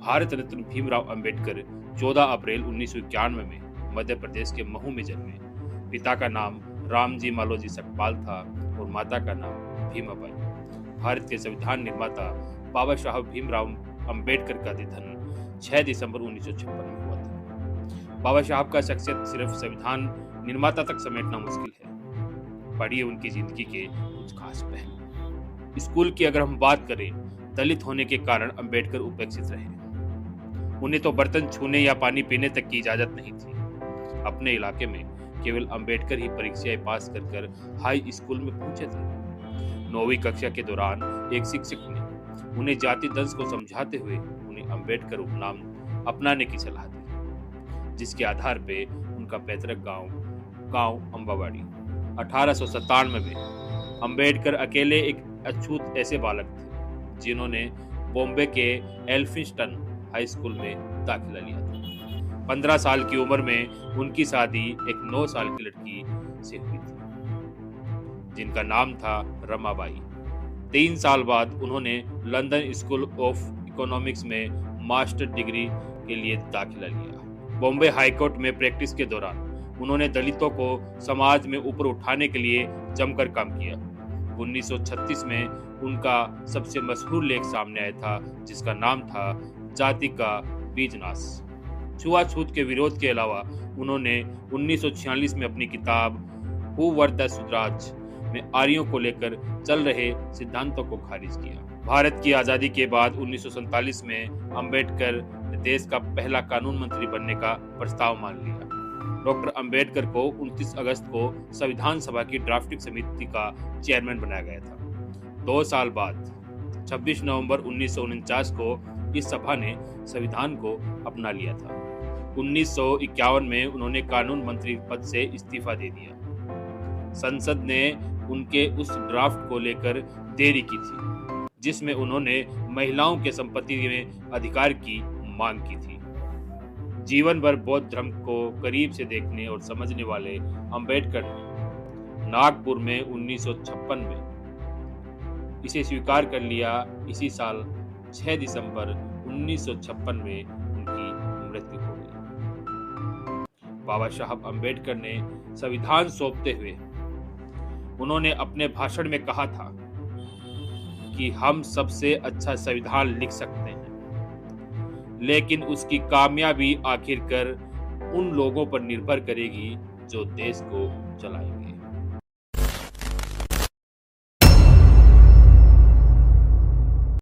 भारत रत्न भीमराव अंबेडकर 14 अप्रैल 1991 में मध्य प्रदेश के महू में जन्मे। पिता का नाम रामजी मालोजी सकपाल था और माता का नाम भीमाबाई। भारत के संविधान निर्माता बाबा साहब भीमराव अंबेडकर का निधन 6 दिसंबर 1956 में हुआ था। बाबा साहब का शख्सियत सिर्फ संविधान निर्माता तक समेटना मुश्किल है। पढ़िए उनकी जिंदगी के कुछ खास पहलू। स्कूल की अगर हम बात करें, दलित होने के कारण अंबेडकर उपेक्षित रहे। उन्हें तो बर्तन छूने या पानी पीने तक की इजाजत नहीं थी। अपने इलाके में केवल अंबेडकर ही परीक्षाएं पास कर हाई स्कूल में पहुंचे थे। 9वीं कक्षा के दौरान एक शिक्षक ने उन्हें जाति दंश को समझाते हुए उन्हें अंबेडकर उपनाम अपनाने की सलाह दी, जिसके आधार पे उनका पैतृक गांव अंबावाड़ी। 1897 में अंबेडकर अकेले एक अछूत ऐसे बालक थे जिन्होंने बॉम्बे के एल्फिंस्टन हाई स्कूल में दाखिला लिया था। 15 साल की उम्र में उनकी शादी एक 9 साल की लड़की से हुई थी जिनका नाम था रमाबाई। 3 साल बाद उन्होंने लंदन स्कूल ऑफ इकोनॉमिक्स में मास्टर डिग्री के लिए दाखिला लिया। बॉम्बे हाईकोर्ट में प्रैक्टिस के दौरान उन्होंने दलितों को समाज में ऊपर उठाने के लिए जमकर काम किया। 1936 में उनका सबसे मशहूर लेख सामने आया था जिसका नाम था जाति का बीजनाश। छुआछूत के विरोध के अलावा उन्होंने 1946 में अपनी किताब हु वर द शूद्राज में आर्यों को लेकर चल रहे सिद्धांतों को खारिज किया। भारत की आजादी के बाद 1947 में अंबेडकर ने देश का पहला कानून मंत्री बनने का प्रस्ताव मान लिया। डॉक्टर अंबेडकर को 29 अगस्त को संविधान सभा की ड्राफ्टिंग समिति का चेयरमैन बनाया गया था। 2 साल बाद 26 नवंबर 1949 को इस सभा ने संविधान को अपना लिया था। 1951 में उन्होंने कानून मंत्री पद से इस्तीफा दे दिया। संसद ने उनके उस ड्राफ्ट को लेकर देरी की थी जिसमें उन्होंने महिलाओं के संपत्ति में अधिकार की मांग की थी। जीवन भर बौद्ध धर्म को करीब से देखने और समझने वाले अंबेडकर ने नागपुर में 1956 में इसे स्वीकार कर लिया। इसी साल 6 दिसंबर 1956 में उनकी मृत्यु हो गई। बाबा साहब अंबेडकर ने संविधान सौंपते हुए उन्होंने अपने भाषण में कहा था कि हम सबसे अच्छा संविधान लिख सकते हैं, लेकिन उसकी कामयाबी आखिरकार उन लोगों पर निर्भर करेगी जो देश को चलाएंगे।